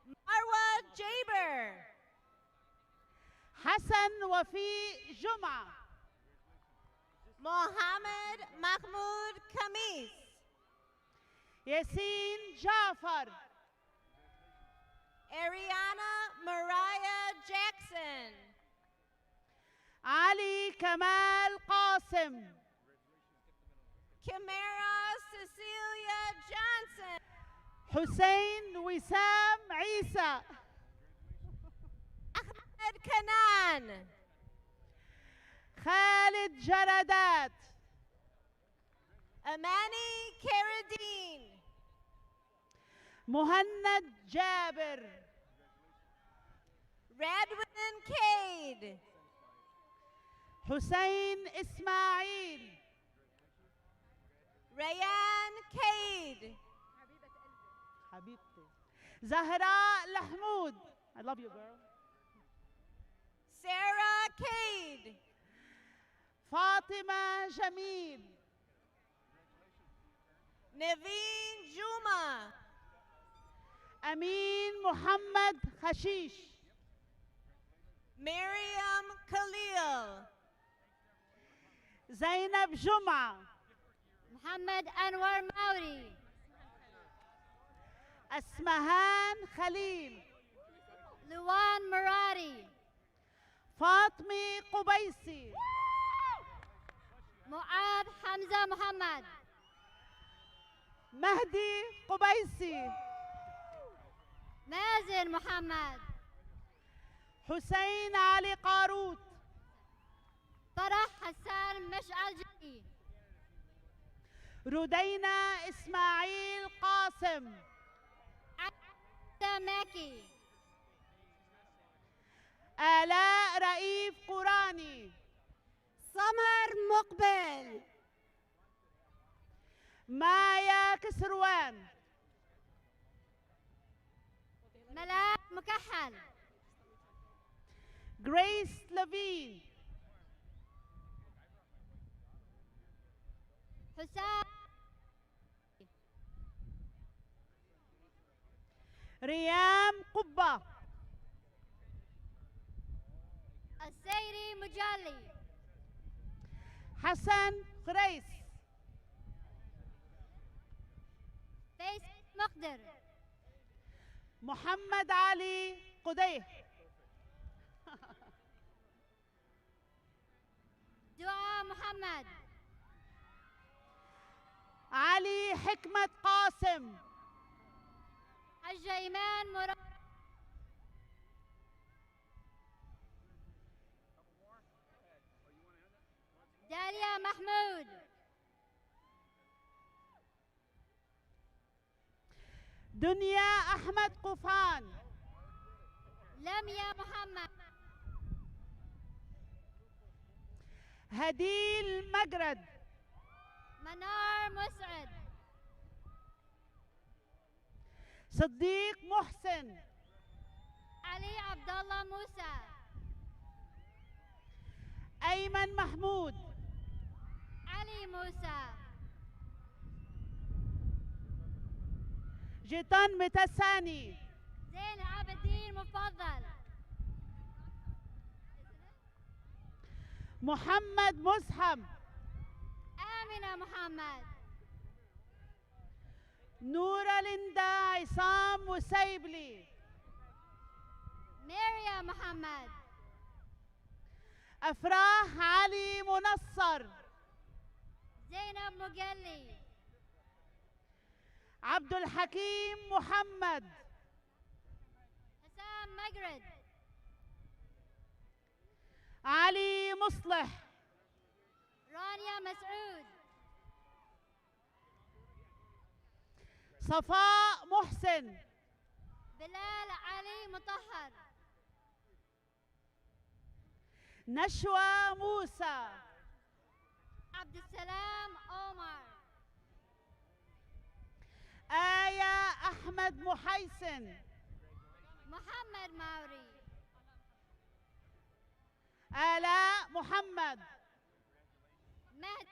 Marwa Jaber. حسن وفيق جمعة. Mohammed Mahmoud Kamis. ياسين جعفر. Ariana Mariah Jackson. علي كمال قاسم. Kimera Cecilia Johnson. حسين وسام عيسى. Ahmed Kanan. خالد جردات. Amani Karadine. مهند جابر. Radwin Cade. حسين إسماعيل. Rayan Cade. حبيبتي. زهراء الحمود. I love you, girl. Sarah Cade. فاطمة جميل. Naveen Juma. أمين محمد خشيش. Miriam Khalil. زينب جمعة. محمد أنور موري. أسمهان خليل. لوان مراري. فاطمي قبيسي. معاذ حمزة محمد. مهدي قبيسي. مازن محمد. حسين علي قاروت. فرح حسان مشعل جدي. ردينا إسماعيل قاسم. ماكي. آلاء رئيف قراني. سمر مقبل. مايا كسروان. ملاك مكحل. جريس لافين. حسام. ريام قبة. السيري مجلي. حسن قريس. فيس مقدر. محمد علي قديه. دعاء محمد. علي حكمة قاسم. حجة إيمان مراد. داليا محمود. دنيا أحمد قفان. لميا محمد. هديل مجرد. منار مسعد. صديق محسن. علي عبد الله موسى. أيمن محمود. علي موسى. جيتان متساني. زين عابدين مفضل. محمد مزحم. آمنة محمد. نورة ليندا عصام وسيبلي. ماريا محمد. أفراح علي منصر. زينب مقلي. عبد الحكيم محمد. حسام مقرد. علي مصلح. رانيا مسعود. صفاء محسن. بلال علي مطهر. نشوى موسى. عبد السلام عمر. آية أحمد محيسن. محمد ماوري. آلاء محمد. مهد.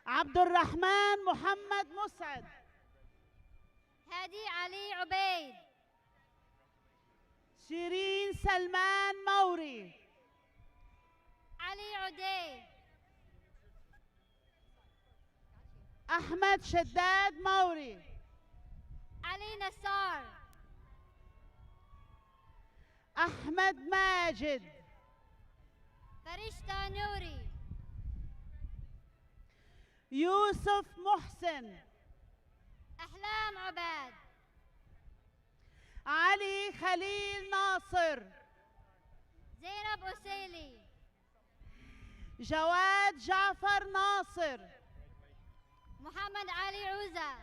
عبد الرحمن محمد مسعد. هادي علي عبيد. شيرين سلمان موري. علي عدي. أحمد شداد موري. علي نصار. أحمد ماجد. فرشتة نوري. يوسف محسن. أحلام عباد. علي خليل ناصر. زينب أسيلي. جواد جعفر ناصر. محمد علي عوزة.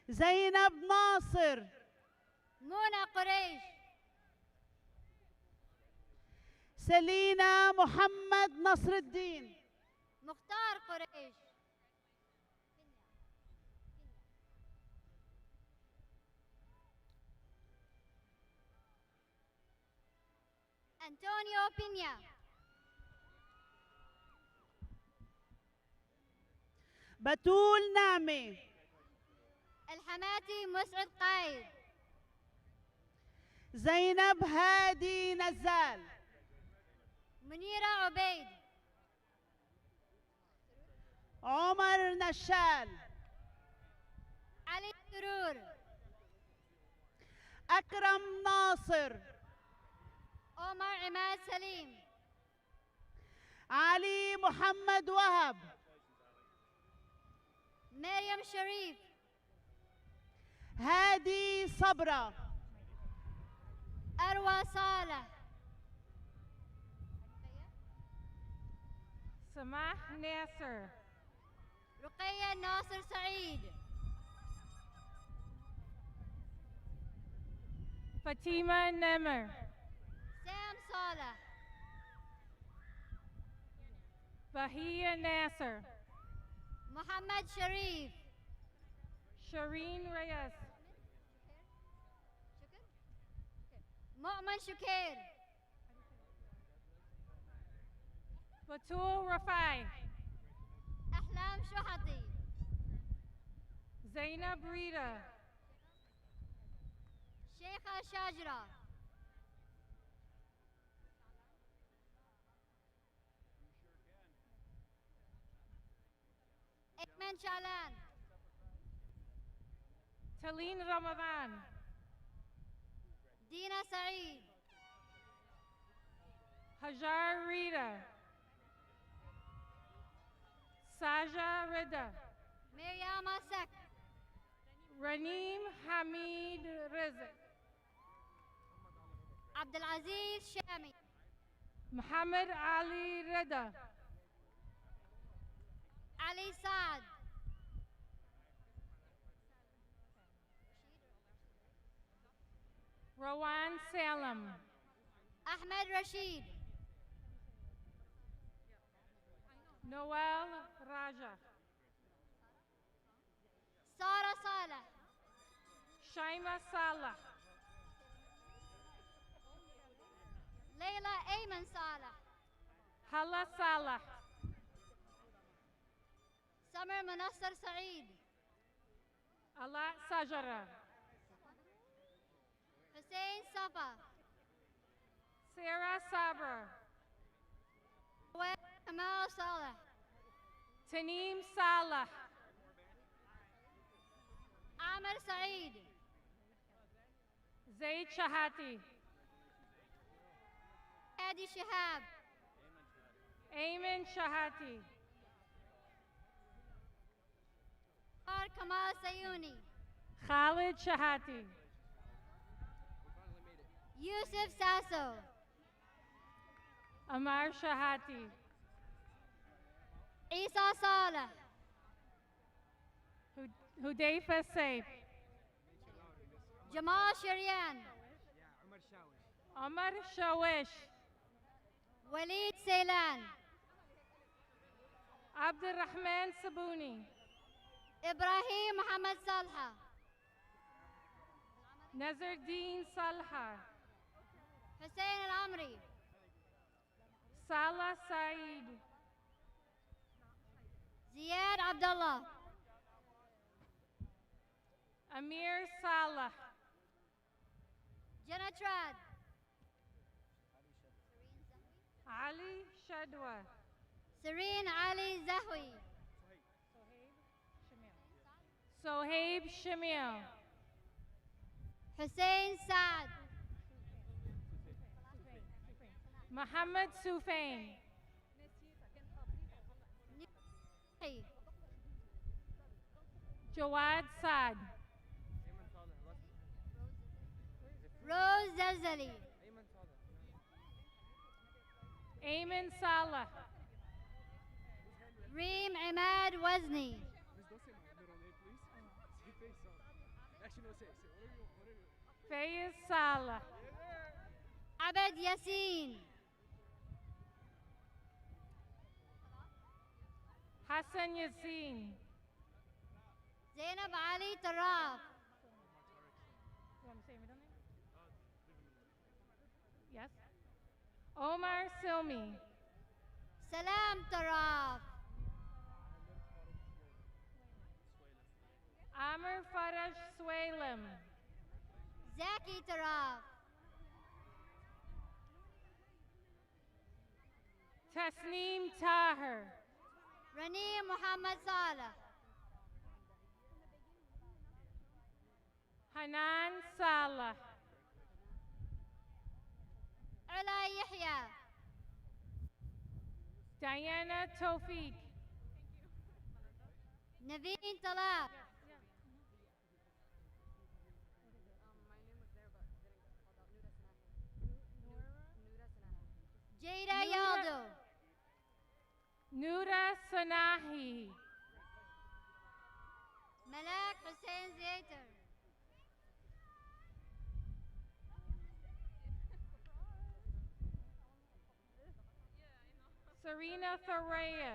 زينب ناصر. منى قريش. سلينا محمد نصر الدين. مختار قريش. أنطونيو بينيا. بتول نعمة. الحماتي مسعد قايد. زينب هادي نزال. منيرة عبيد. عمر نشال. علي سرور. أكرم ناصر. عمر عماد سليم. علي محمد وهب. مريم شريف. هادي صبرا. أروى صالح. سماح ناصر. رقية ناصر سعيد. فاطمة نمر. سام صالح. بهية ناصر. محمد شريف. شيرين رياس. مؤمن شكير. بتول رفاي. أحلام شحطي. زينب ريتا. شيخة شاجرة. أيمن شعلان. تلين رمضان. دينا سعيد. هجار ريتا. ساجا رضا. مريم سك. رنيم حميد رزق. عبد العزيز شامي. محمد علي رضا. علي سعد. روان سالم. أحمد رشيد. نوال راجا. سارة صالح. شيماء صالح. ليلى أيمن صالح. هلا صالح. سمر منصر سعيد. علاء سجرة. حسين صفا. سارة صابر. كمال صالح. تنيم صالح. عامر سعيد. زيد شهاتي. هادي شهاب. أيمن شهاتي. كمال سيوني. خالد شهاتي. يوسف ساسو. أمار شهاتي. عيسى صالح. هديفة سيف. جمال شريان. عمر شاوش. وليد سيلان. عبد الرحمن سبوني. إبراهيم محمد صالحة. نزر الدين صالحة. حسين العمري. صالح سعيد. زياد عبد الله. أمير صالح. جنى راد. علي شدوى. سرين علي زهوي. صهيب شميل. حسين سعد. محمد سوفين. جواد سعد. روز زلزلي. أيمن صالح. ريم عماد وزني. فايز صالح. عبد ياسين. Hassan Yassin. Zainab Ali Taraf. You want me to say your middle name? Yes. Omar Silmi. Salam Taraf. Amr Faraj Swalim. Zaki Taraf. Tasneem Tahir. Rani Muhammad Salah. Hanan Salah. Ala Yahya. Diana Tawfiq. Naveen Talab. Jada Yaldo. Nuda Sanahi. Malak Hussein Zaiter. Serena Tharea.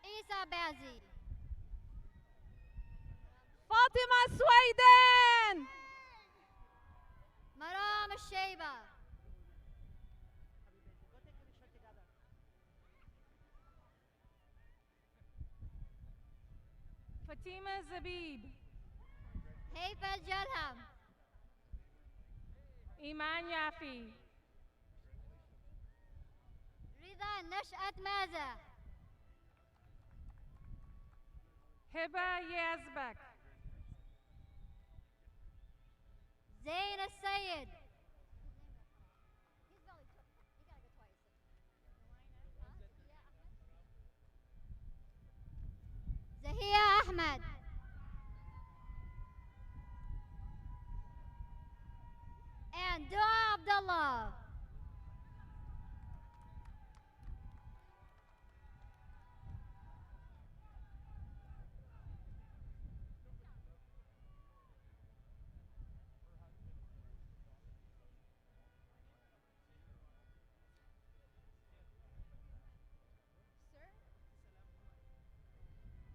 Isa Bazi. Fatima Swayden. Maram Sheba. Fatima Zabib. Haifa Jalham. Iman Yafi. Rida Nashat Maza. Hiba Yazbek. Zain Sayed. Zahia Ahmed. And Dua Abdullah.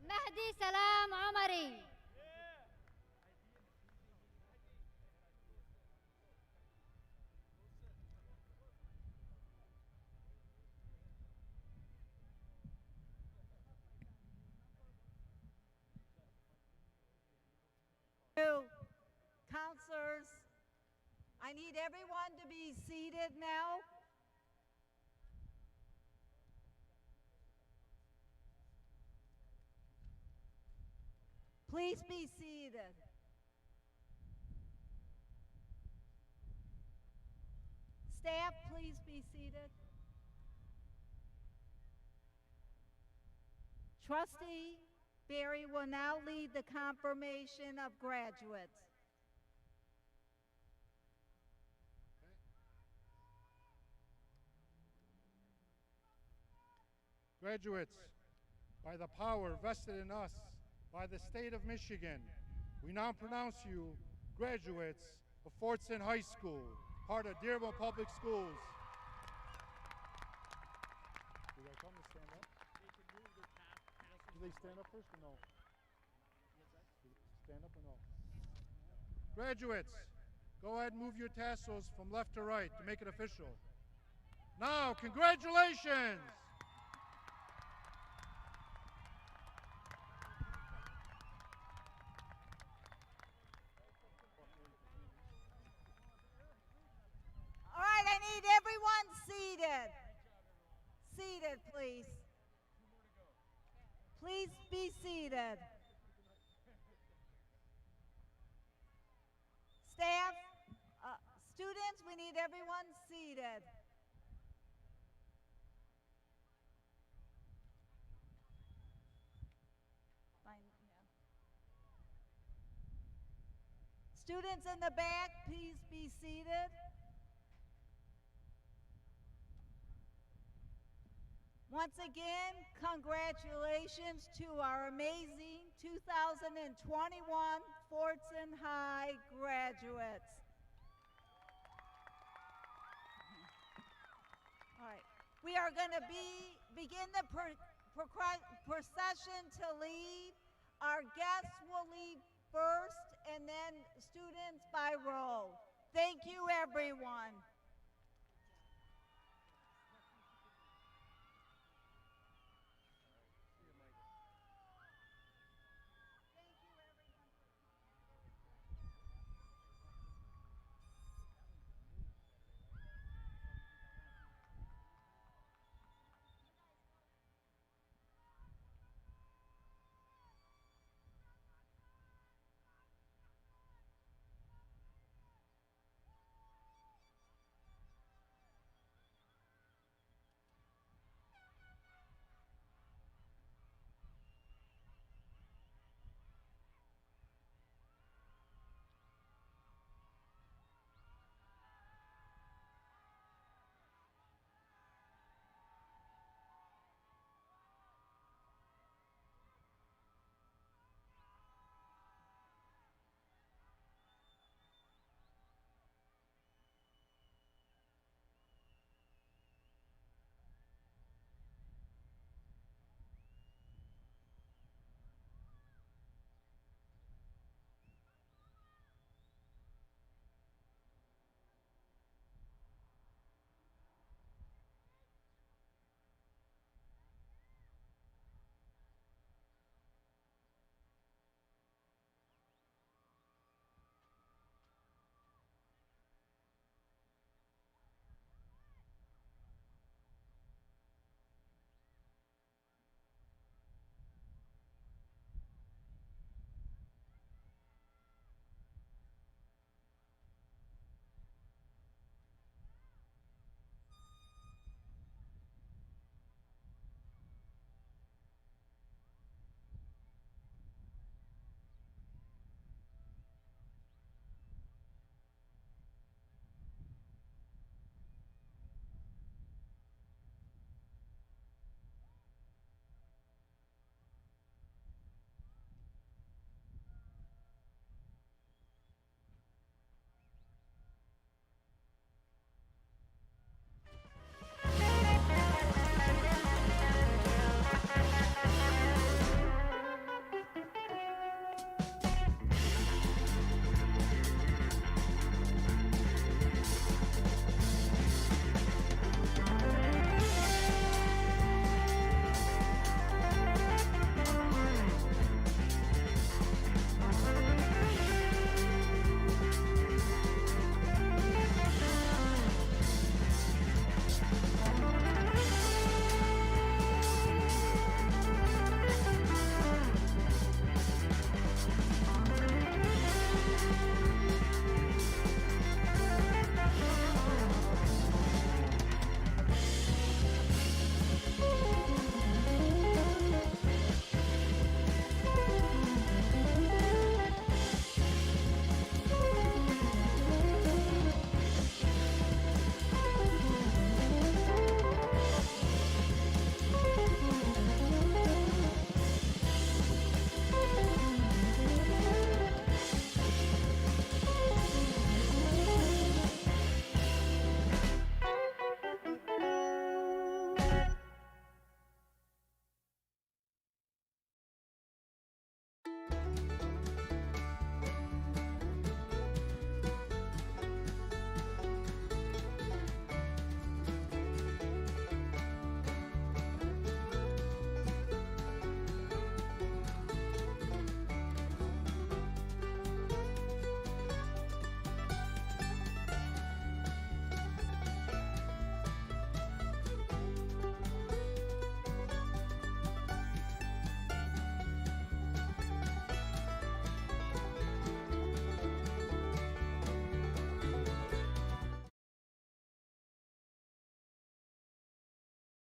Mahdi Salam Omari. Counselors, I need everyone to be seated now. Please be seated. Staff, please be seated. Trustee Barry will now lead the confirmation of graduates. Graduates, by the power vested in us by the state of Michigan, we now pronounce you graduates of Fordson High School, part of Dearborn Public Schools. Do they come to stand up? Do they stand up first or no? Stand up or no? Graduates, go ahead and move your tassels from left to right to make it official. Now, congratulations! All right, I need everyone seated. Seated, please. Please be seated. Staff, students, we need everyone seated. Fine, yeah. Students in the back, please be seated. Once again, congratulations to our amazing 2021 Fordson High graduates. All right, we are going to begin the procession to lead. Our guests will lead first and then students by row. Thank you, everyone.